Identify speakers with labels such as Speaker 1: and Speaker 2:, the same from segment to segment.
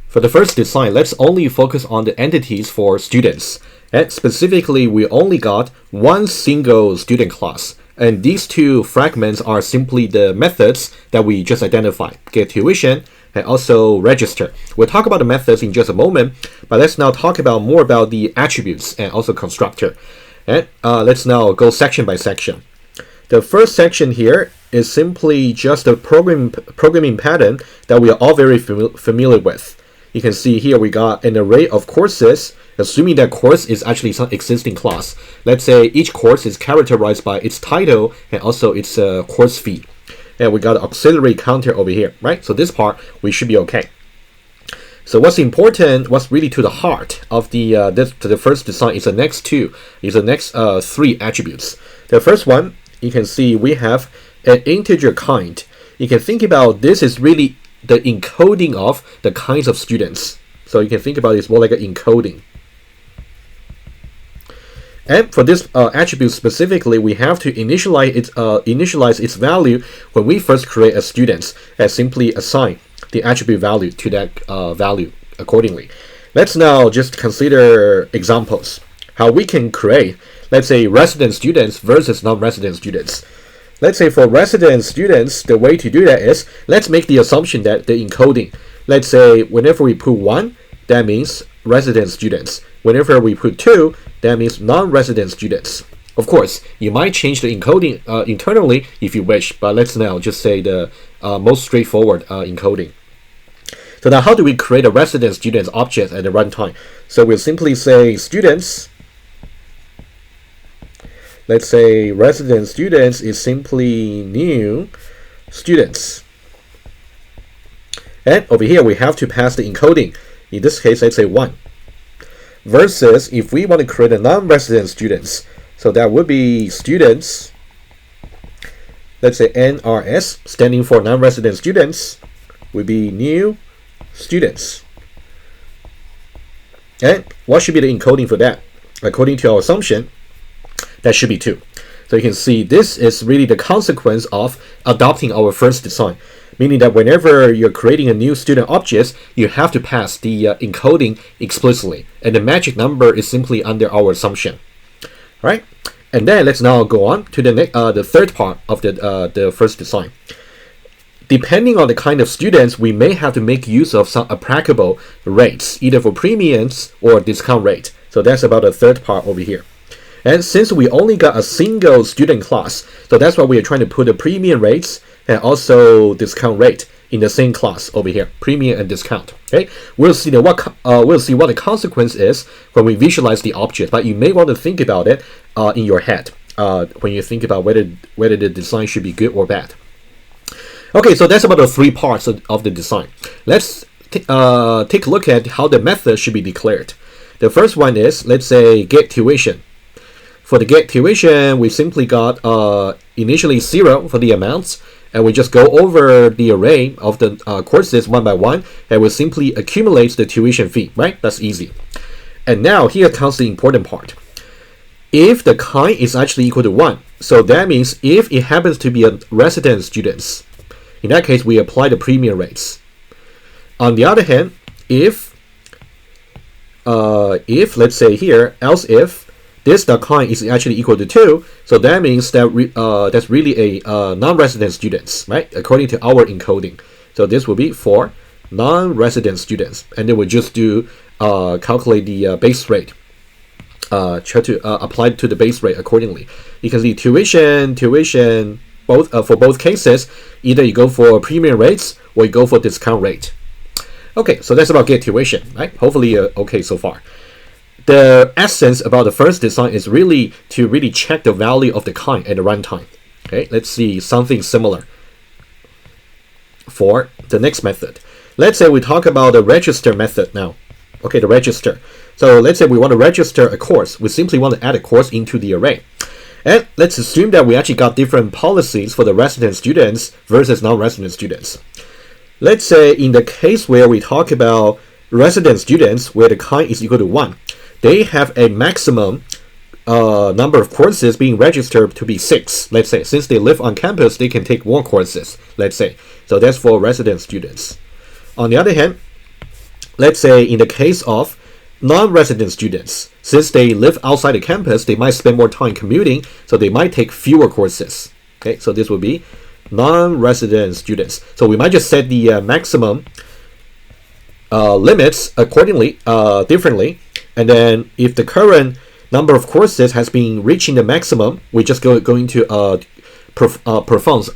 Speaker 1: For the first design, let's only focus on the entities for students. And specifically, we only got one single student class. And these two fragments are simply the methods that we just identified. Get tuition and also register. We'll talk about the methods in just a moment, but let's now talk about more about the attributes and also constructor. And let's now go section by section. The first section here is simply just a programming pattern that we are all very familiar with. You can see here we got an array of courses, assuming that course is actually some existing class. Let's say each course is characterized by its title and also its course fee. And we got an auxiliary counter over here, right? So this part, we should be okay. So what's important, what's really to the heart of the first design is the next three attributes. The first one, you can see we have an integer kind. You can think about this is really the encoding of the kinds of students. So you can think about it as more like an encoding. And for this attribute specifically, we have to initialize its value when we first create a student and simply assign the attribute value to that value accordingly. Let's now just consider examples. How we can create, let's say, resident students versus non-resident students. Let's say for resident students, the way to do that is, let's make the assumption that the encoding, let's say whenever we put 1, that means resident students. Whenever we put 2, that means non-resident students. Of course, you might change the encoding internally if you wish, but let's now just say the most straightforward encoding. So now how do we create a resident students object at the runtime? So we'll simply say students. Let's say resident students is simply new students. And over here, we have to pass the encoding. In this case, let's say 1. Versus if we want to create a non-resident students, so that would be students, let's say NRS, standing for non-resident students, would be new students. And what should be the encoding for that? According to our assumption, that should be 2. So you can see this is really the consequence of adopting our first design, meaning that whenever you're creating a new student object, you have to pass the encoding explicitly, and the magic number is simply under our assumption. Right? And then let's now go on to the third part of the first design. Depending on the kind of students, we may have to make use of some applicable rates, either for premiums or discount rate. So that's about the third part over here. And since we only got a single student class, so that's why we are trying to put the premium rates and also discount rate in the same class over here, premium and discount. Okay, we'll see what the consequence is when we visualize the object, but you may want to think about it in your head when you think about whether the design should be good or bad. Okay, so that's about the 3 parts of the design. Let's take a look at how the method should be declared. The first one is, let's say, get tuition. For the get tuition, we simply got initially 0 for the amounts, and we just go over the array of the courses one by one, and we simply accumulate the tuition fee, right? That's easy. And now here comes the important part. If the kind is actually equal to 1, so that means if it happens to be a resident students, in that case, we apply the premium rates. On the other hand, if let's say here, else if this kind is actually equal to 2, so that means that that's really a non-resident students, right? According to our encoding. So this will be for non-resident students, and then we just do calculate the base rate. Try to apply to the base rate accordingly. You can see tuition both for both cases, either you go for premium rates or you go for discount rate. Okay, so that's about get tuition, right? Hopefully okay so far. The essence about the first design is really to check the value of the kind at the runtime. Okay, let's see something similar for the next method. Let's say we talk about the register method now. Okay, the register. So let's say we want to register a course. We simply want to add a course into the array. And let's assume that we actually got different policies for the resident students versus non-resident students. Let's say in the case where we talk about resident students where the kind is equal to 1, they have a maximum number of courses being registered to be 6. Let's say since they live on campus, they can take more courses, let's say. So that's for resident students. On the other hand, let's say in the case of non-resident students, since they live outside the campus, they might spend more time commuting, so they might take fewer courses. Okay, so this would be non-resident students. So we might just set the maximum limits accordingly, differently, and then if the current number of courses has been reaching the maximum, we just going to performs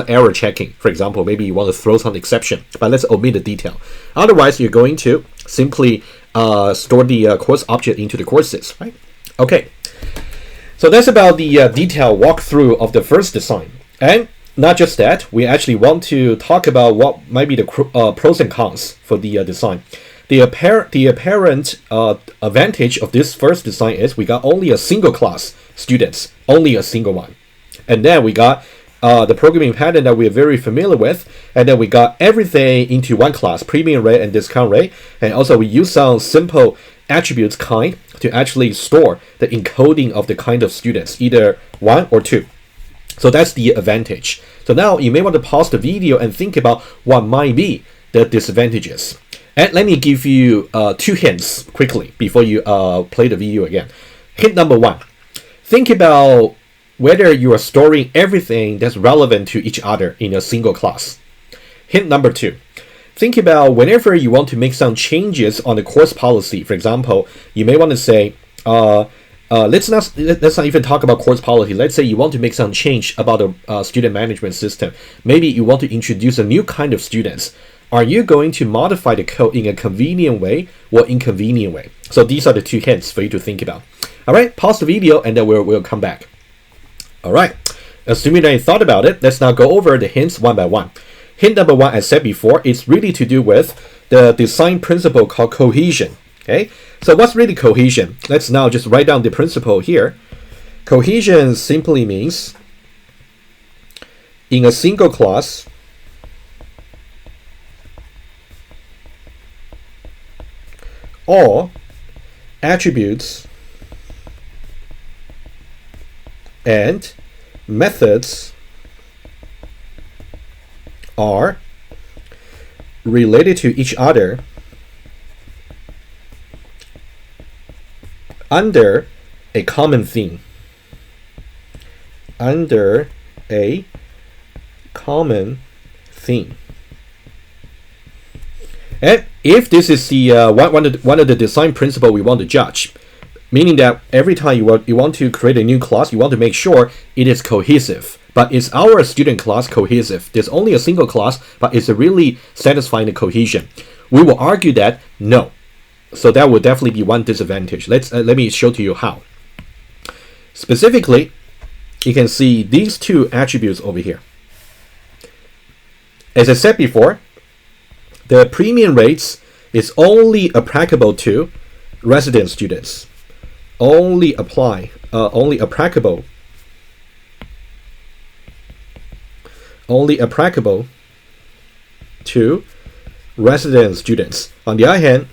Speaker 1: error checking. For example, maybe you want to throw some exception, but let's omit the detail. Otherwise, you're going to simply store the course object into the courses, right? Okay, so that's about the detailed walkthrough of the first design. And not just that, we actually want to talk about what might be the pros and cons for the design. The apparent advantage of this first design is we got only a single class students, only a single one. And then we got the programming pattern that we're very familiar with, and then we got everything into one class, premium rate and discount rate, and also we use some simple attributes kind to actually store the encoding of the kind of students, either 1 or 2. So that's the advantage. So now you may want to pause the video and think about what might be the disadvantages. And let me give you 2 hints quickly before you play the video again. Hint number 1, think about whether you are storing everything that's relevant to each other in a single class. Hint number 2, think about whenever you want to make some changes on the course policy. For example, you may want to say, let's not even talk about course policy. Let's say you want to make some change about the student management system. Maybe you want to introduce a new kind of students. Are you going to modify the code in a convenient way or inconvenient way? So these are the 2 hints for you to think about. All right, pause the video and then we'll come back. All right, assuming that you thought about it, let's now go over the hints one by one. Hint number 1, as said before, it's really to do with the design principle called cohesion. Okay, so what's really cohesion? Let's now just write down the principle here. Cohesion simply means in a single class, all attributes and methods are related to each other under a common theme. Under a common theme. And if this is the one of the design principle we want to judge, meaning that every time you want to create a new class, you want to make sure it is cohesive. But is our student class cohesive? There's only a single class, but is it really satisfying the cohesion? We will argue that no. So that would definitely be one disadvantage. Let me show to you how. Specifically, you can see these 2 attributes over here. As I said before, the premium rates is only applicable to resident students. Only applicable to resident students. On the other hand,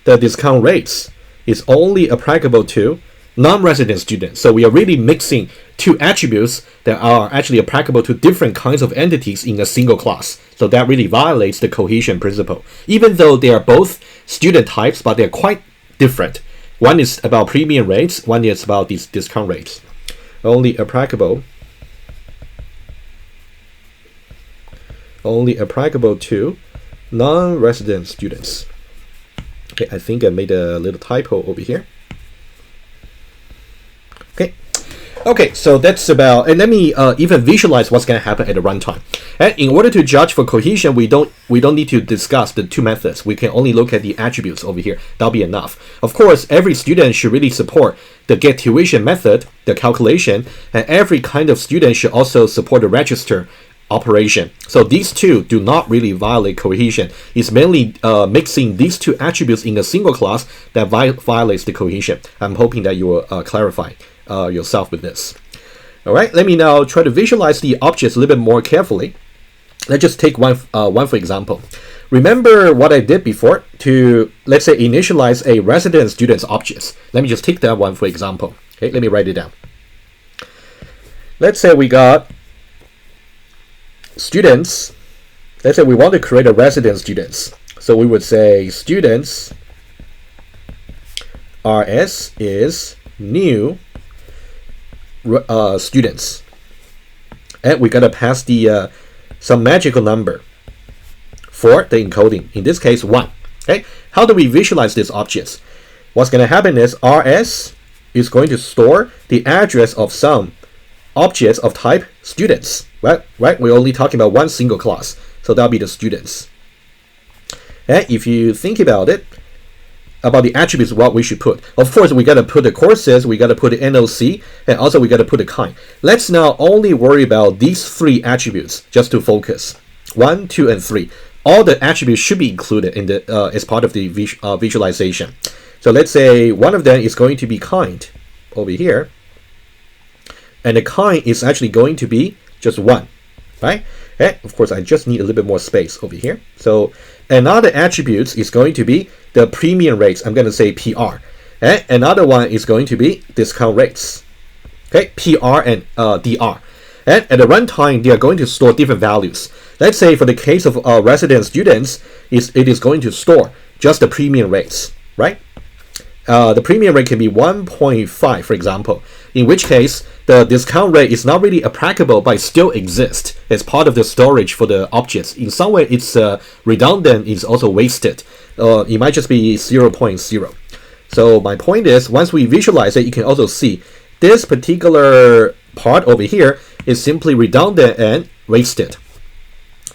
Speaker 1: the discount rates is only applicable to non-resident students. So we are really mixing 2 attributes that are actually applicable to different kinds of entities in a single class. So that really violates the cohesion principle. Even though they are both student types, but they're quite different. One is about premium rates, one is about these discount rates. Only applicable to non-resident students. Okay, I think I made a little typo over here. Okay, so that's about, and let me even visualize what's going to happen at the runtime. And in order to judge for cohesion, we don't need to discuss the 2 methods. We can only look at the attributes over here. That'll be enough. Of course, every student should really support the get tuition method, the calculation, and every kind of student should also support the register operation. So these 2 do not really violate cohesion. It's mainly mixing these 2 attributes in a single class that violates the cohesion. I'm hoping that you will clarify yourself with this. All right, let me now try to visualize the objects a little bit more carefully. Let's just take one for example. Remember what I did before to, let's say, initialize a resident students objects. Let me just take that one for example. Okay, let me write it down. Let's say we got students. Let's say we want to create a resident students. So we would say students RS is new students, and we gotta pass the some magical number for the encoding. In this case, 1. Okay, how do we visualize these objects? What's gonna happen is RS is going to store the address of some objects of type students. Right? We're only talking about one single class, so that'll be the students. And if you think about it, about the attributes, what we should put. Of course, we got to put the courses, we got to put the NOC, and also we got to put the kind. Let's now only worry about these 3 attributes just to focus. 1, 2, and 3. All the attributes should be included in the as part of the visualization. So let's say one of them is going to be kind over here, and the kind is actually going to be just 1, right? And of course, I just need a little bit more space over here. So another attribute is going to be the premium rates. I'm going to say PR. And another one is going to be discount rates. Okay, PR and DR. And at the runtime, they are going to store different values. Let's say for the case of resident students, it is going to store just the premium rates, right? The premium rate can be 1.5, for example, in which case the discount rate is not really applicable, but it still exists as part of the storage for the objects. In some way, it's redundant, it's also wasted. It might just be 0.0. So my point is, once we visualize it, you can also see this particular part over here is simply redundant and wasted.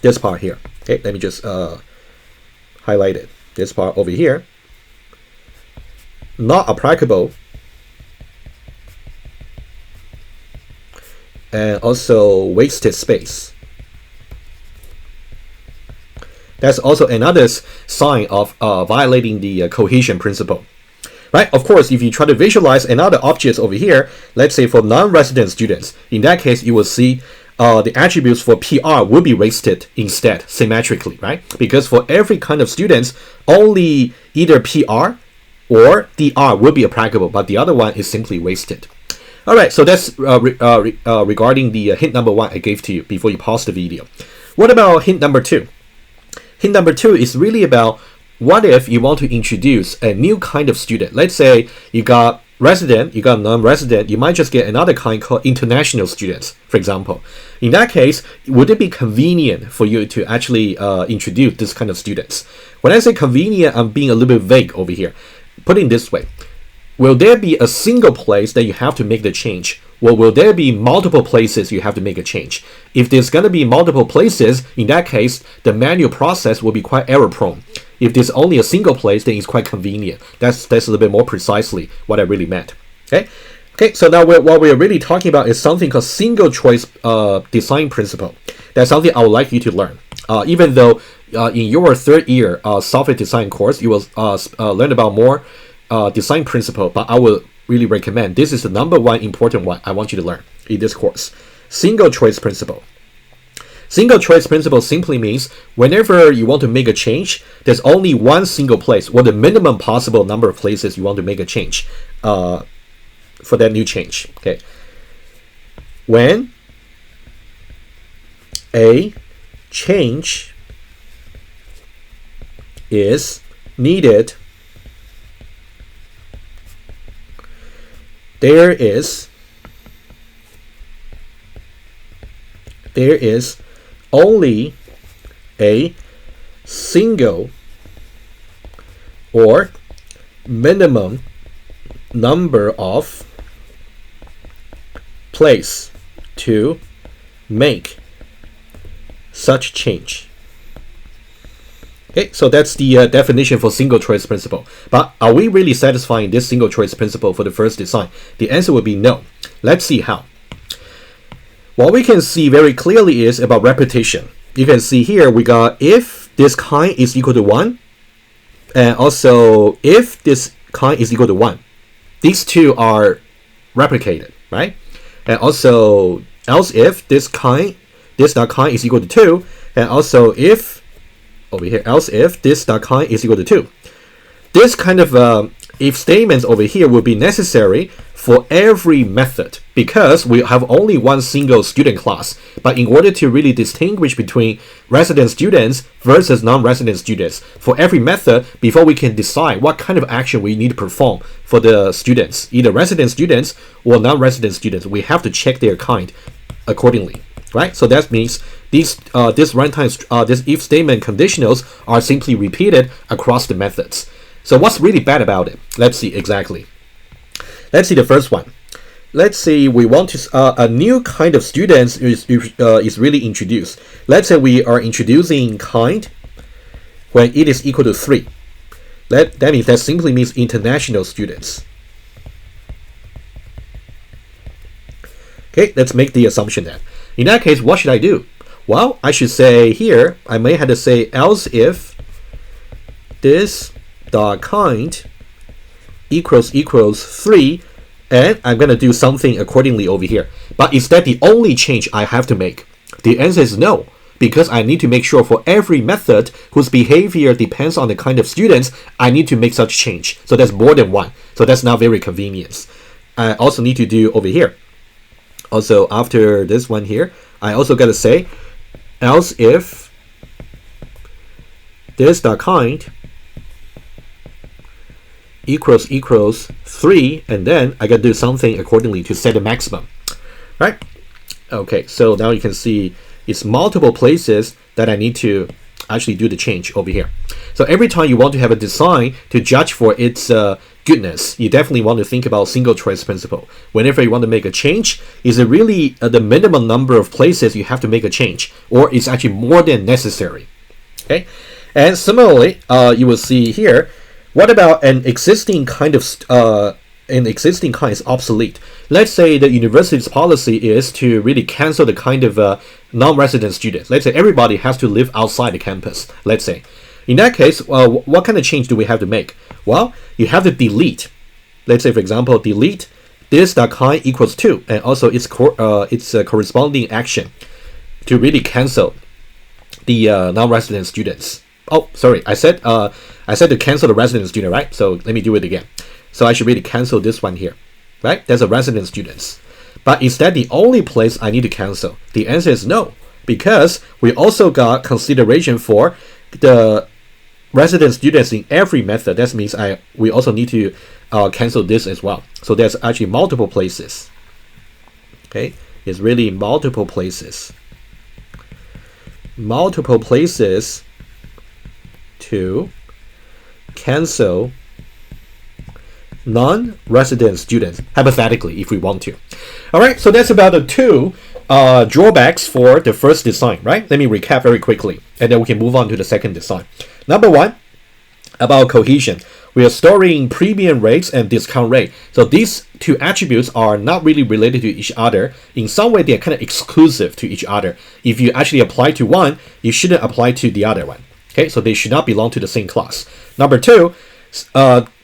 Speaker 1: This part here. Okay, let me just highlight it. This part over here, not applicable, and also wasted space. That's also another sign of violating the cohesion principle, right? Of course, if you try to visualize another object over here, let's say for non-resident students, in that case, you will see the attributes for PR will be wasted instead, symmetrically, right? Because for every kind of students, only either PR or DR will be applicable, but the other one is simply wasted. All right, so that's regarding the hint number 1 I gave to you before you pause the video. What about hint number 2? Hint number 2 is really about what if you want to introduce a new kind of student. Let's say you got resident, you got non-resident, you might just get another kind called international students, for example. In that case, would it be convenient for you to actually introduce this kind of students? When I say convenient, I'm being a little bit vague over here. Put it this way. Will there be a single place that you have to make the change? Or will there be multiple places you have to make a change? If there's going to be multiple places, in that case, the manual process will be quite error prone. If there's only a single place, then it's quite convenient. That's a little bit more precisely what I really meant. Okay, so now what we're really talking about is something called single choice design principle. That's something I would like you to learn. Even though in your 3rd year software design course, you will learn about more design principle, but I will really recommend this is the number 1 important one I want you to learn in this course. Single choice principle. Single choice principle simply means whenever you want to make a change, there's only one single place, or the minimum possible number of places you want to make a change for that new change. Okay. When a change is needed, there is only a single or minimum number of place to make such change. Okay, so that's the definition for single choice principle. But are we really satisfying this single choice principle for the first design? The answer would be no. Let's see how. What we can see very clearly is about repetition. You can see here we got if this kind is equal to 1, and also if this kind is equal to 1. These two are replicated, right? And also else if this kind is equal to 2, and also if over here else if this kind is equal to 2. This kind of if statements over here will be necessary for every method because we have only one single student class. But in order to really distinguish between resident students versus non-resident students, for every method, before we can decide what kind of action we need to perform for the students, either resident students or non-resident students, we have to check their kind accordingly, right? So that means these this if statement conditionals are simply repeated across the methods. So what's really bad about it? Let's see exactly. Let's see the first one. Let's say we want to a new kind of students is really introduced. Let's say we are introducing kind when it is equal to 3. That means that simply means international students. Okay, let's make the assumption that. In that case, what should I do? Well, I should say here, I may have to say else if this dot kind equals 3, and I'm going to do something accordingly over here. But is that the only change I have to make? The answer is no, because I need to make sure for every method whose behavior depends on the kind of students, I need to make such change. So that's more than one. So that's not very convenient. I also need to do over here. Also, after this one here, I also got to say else if this dot kind equals 3, and then I got to do something accordingly to set the maximum, right? Okay, so now you can see it's multiple places that I need to actually do the change over here. So every time you want to have a design to judge for its goodness, you definitely want to think about single choice principle. Whenever you want to make a change, is it really the minimum number of places you have to make a change, or is actually more than necessary? Okay, and similarly, you will see here, what about an existing kind is obsolete? Let's say the university's policy is to really cancel the kind of non-resident students. Let's say everybody has to live outside the campus, let's say. In that case, what kind of change do we have to make? Well, you have to delete. Let's say, for example, delete this dot kind equals 2, and also its corresponding action to really cancel the non-resident students. Oh, sorry, I said to cancel the resident student, right? So let me do it again. So I should really cancel this one here, right? There's a resident students. But is that the only place I need to cancel? The answer is no, because we also got consideration for the resident students in every method. That means we also need to cancel this as well. So there's actually multiple places. Okay, it's really multiple places. Multiple places to cancel non-resident students, hypothetically, if we want to. All right, so that's about the 2 drawbacks for the first design, right? Let me recap very quickly, and then we can move on to the second design. Number 1, about cohesion. We are storing premium rates and discount rate. So these 2 attributes are not really related to each other. In some way, they're kind of exclusive to each other. If you actually apply to one, you shouldn't apply to the other one. Okay, so they should not belong to the same class. Number 2,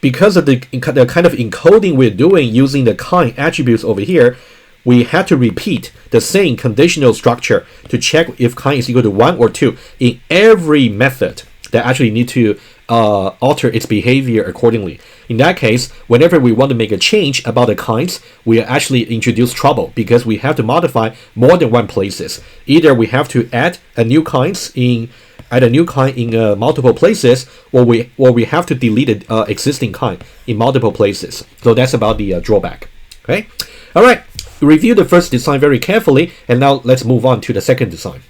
Speaker 1: because of the kind of encoding we're doing using the kind attributes over here, we have to repeat the same conditional structure to check if kind is equal to 1 or 2 in every method that actually need to alter its behavior accordingly. In that case, whenever we want to make a change about the kinds, we actually introduce trouble because we have to modify more than one places. Either we have to add a new kind in multiple places, or we have to delete an existing kind in multiple places. So that's about the drawback. Okay, all right. Review the first design very carefully, and now let's move on to the second design.